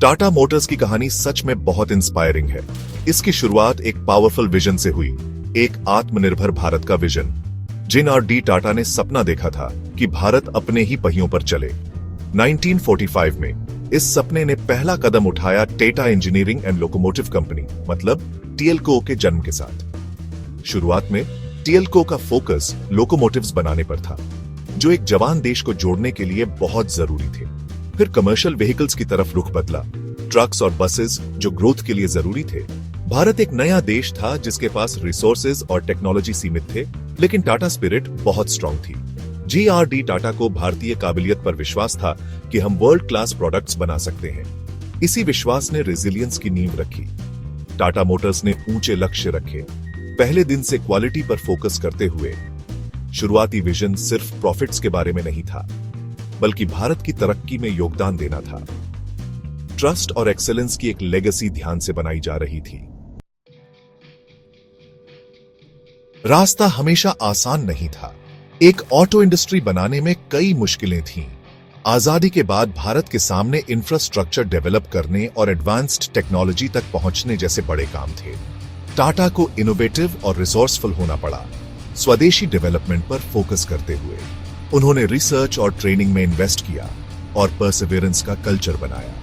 Tata Motors की कहानी सच में बहुत इंस्पायरिंग है। इसकी शुरुआत एक पावरफुल विजन से हुई, एक आत्मनिर्भर भारत का विजन। जिन आर डी टाटा ने सपना देखा था कि भारत अपने ही पहियों पर चले। 1945 में इस सपने ने पहला कदम उठाया Tata engineering and locomotive company मतलब टीएलको के जन्म के साथ। शुरुआत में टीएलको का फोकस लोकोमोटिव्स बनाने पर था, जो एक जवान देश को जोड़ने के लिए बहुत जरूरी थे। फिर कमर्शियल व्हीकल्स की तरफ रुख बदला, ट्रक्स और बसेस जो ग्रोथ के लिए जरूरी थे। भारत एक नया देश था जिसके पास रिसोर्सेज और टेक्नोलॉजी सीमित थे, लेकिन टाटा स्पिरिट बहुत स्ट्रांग थी। जीआरडी टाटा को भारतीय काबिलियत पर विश्वास था कि हम वर्ल्ड क्लास प्रोडक्ट्स बना सकते हैं। इसी विश्वास ने रेजिलियंस की नींव रखी। टाटा मोटर्स ने ऊंचे लक्ष्य रखे, पहले दिन से क्वालिटी पर फोकस करते हुए। शुरुआती विजन सिर्फ प्रॉफिट्स के बारे में नहीं था, बल्कि भारत की तरक्की में योगदान देना था। ट्रस्ट और एक्सेलेंस की एक लेगेसी ध्यान से बनाई जा रही थी। रास्ता हमेशा आसान नहीं था। एक ऑटो इंडस्ट्री बनाने में कई मुश्किलें थीं। आजादी के बाद भारत के सामने इंफ्रास्ट्रक्चर डेवलप करने और एडवांस्ड टेक्नोलॉजी तक पहुंचने जैसे बड़े काम थे। टाटा को इनोवेटिव और रिसोर्सफुल होना पड़ा। स्वदेशी डेवलपमेंट पर फोकस करते हुए उन्होंने रिसर्च और ट्रेनिंग में इन्वेस्ट किया और परसिवियरेंस का कल्चर बनाया।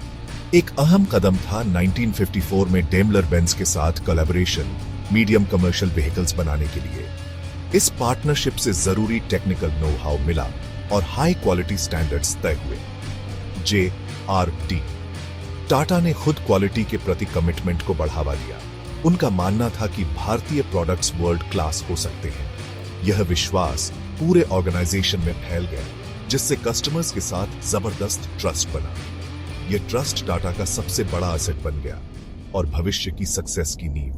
एक अहम कदम था 1954 में डेमलर बेंज के साथ कोलैबोरेशन मीडियम कमर्शियल व्हीकल्स बनाने के लिए। इस पार्टनरशिप से जरूरी टेक्निकल नो हाउ मिला और हाई क्वालिटी स्टैंडर्ड्स तय हुए। JRD टाटा ने खुद क्वालिटी के प्रति कमिटमेंट को बढ़ावा दिया। उनका मानना था कि भारतीय प्रोडक्ट्स वर्ल्ड क्लास हो सकते हैं। यह विश्वास पूरे ऑर्गेनाइजेशन में फैल गया, जिससे कस्टमर्स के साथ जबरदस्त ट्रस्ट बना। यह ट्रस्ट टाटा का सबसे बड़ा एसेट बन गया और भविष्य की सक्सेस की नींव।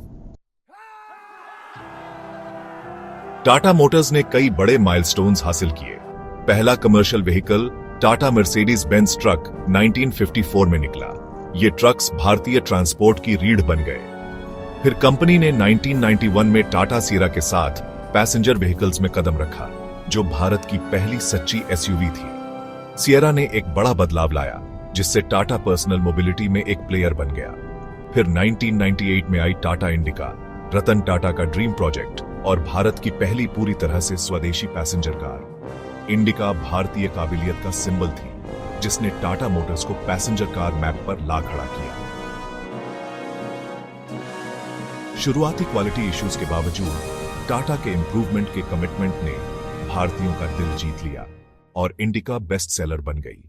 टाटा मोटर्स ने कई बड़े माइलस्टोन्स हासिल किए। पहला commercial vehicle Tata Mercedes Benz truck 1954 में निकला। ये ट्रक्स भारतीय ट्रांसपोर्ट की रीढ़ बन गए। फिर कंपनी ने 1991 में टाटा सियरा के साथ पैसेंजर व्हीकल्स में कदम रखा, जो भारत की पहली सच्ची एसयूवी थी। सियरा ने एक बड़ा बदलाव लाया, जिससे टाटा पर्सनल मोबिलिटी में एक प्लेयर बन गया। फिर 1998 में आई टाटा इंडिका, रतन टाटा का ड्रीम प्रोजेक्ट और भारत की पहली पूरी तरह से स्वदेशी पैसेंजर कार। इंडिका भारतीय काबिलियत का सिंबल थी, जिसने टाटा मोटर्स को पैसेंजर कार मैप पर ला खड़ा किया। शुरुआती क्वालिटी इश्यूज के बावजूद टाटा के इंप्रूवमेंट के कमिटमेंट ने भारतीयों का दिल जीत लिया और इंडिका बेस्ट सेलर बन गई।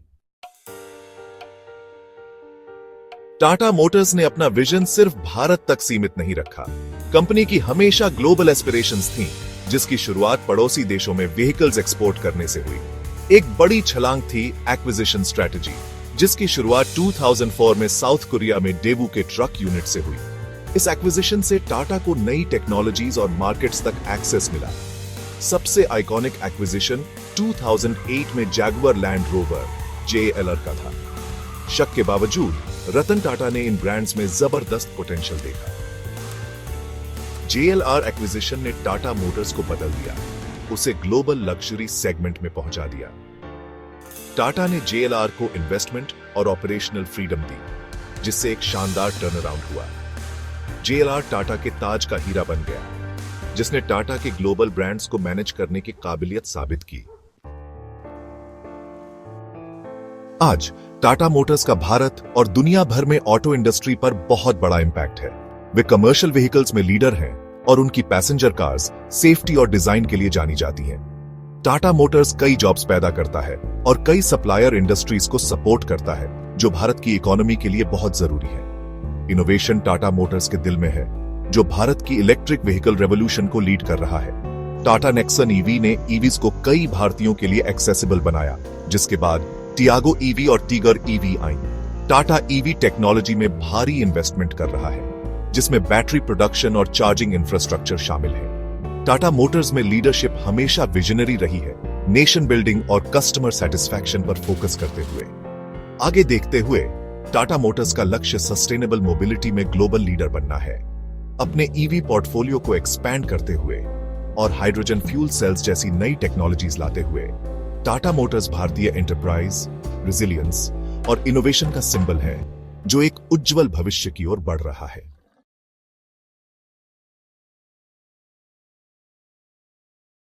टाटा मोटर्स ने अपना विजन सिर्फ भारत तक सीमित नहीं रखा। कंपनी की हमेशा ग्लोबल एस्पिरेशंस थीं, जिसकी शुरुआत पड़ोसी देशों में व्हीकल्स एक्सपोर्ट करने से हुई। एक बड़ी छलांग थी एक्विजिशन स्ट्रेटजी, जिसकी शुरुआत 2004 में साउथ कोरिया में डेवू के ट्रक यूनिट से हुई। इस एक्विजिशन से टाटा को नई टेक्नोलॉजीज और मार्केट्स तक एक्सेस मिला। सबसे आइकॉनिक एक्विजिशन 2008 में जैगुआर लैंड रोवर JLR का था। शक के बावजूद रतन टाटा ने इन ब्रांड्स में जबरदस्त पोटेंशियल देखा। JLR एक्विजिशन ने टाटा मोटर्स को बदल दिया, उसे ग्लोबल लग्जरी सेगमेंट में पहुंचा दिया। टाटा ने JLR को इन्वेस्टमेंट और ऑपरेशनल फ्रीडम दी, जिससे एक शानदार टर्नअराउंड हुआ। JLR टाटा के ताज का हीरा बन गया, जिसने टाटा के ग्लोबल ब्रांड्स को मैनेज करने की काबिलियत साबित की। आज टाटा मोटर्स का भारत और दुनिया भर में ऑटो इंडस्ट्री पर बहुत बड़ा इंपैक्ट है। वे कमर्शियल व्हीकल्स में लीडर हैं और उनकी पैसेंजर कार्स सेफ्टी और डिजाइन के लिए जानी जाती हैं। टाटा मोटर्स कई जॉब्स पैदा करता है और कई सप्लायर इंडस्ट्रीज को सपोर्ट करता है, जो भारत की इकोनॉमी के लिए बहुत जरूरी है। इनोवेशन टाटा मोटर्स के दिल में है, जो भारत की इलेक्ट्रिक व्हीकल रेवोल्यूशन को लीड कर रहा है। टाटा नेक्सन ईवी ने ईवीज को कई भारतीयों के लिए एक्सेसिबल बनाया, जिसके बाद टियागो ईवी और टिगर ईवी आई। टाटा ईवी टेक्नोलॉजी में भारी इन्वेस्टमेंट कर रहा है, जिसमें बैटरी प्रोडक्शन और चार्जिंग इंफ्रास्ट्रक्चर शामिल है। टाटा मोटर्स में लीडरशिप हमेशा विजनरी रही है, नेशन बिल्डिंग और कस्टमर सेटिस्फैक्शन पर फोकस करते हुए। आगे देखते हुए टाटा मोटर्स का लक्ष्य सस्टेनेबल मोबिलिटी में ग्लोबल लीडर बनना है। अपने ईवी पोर्टफोलियो को एक्सपैंड करते हुए और हाइड्रोजन फ्यूल सेल्स जैसी नई टेक्नोलॉजीज लाते हुए टाटा मोटर्स भारतीय एंटरप्राइज, रेजिलियंस और इनोवेशन का सिंबल है। जो एक उज्जवल भविष्य की ओर बढ़ रहा है।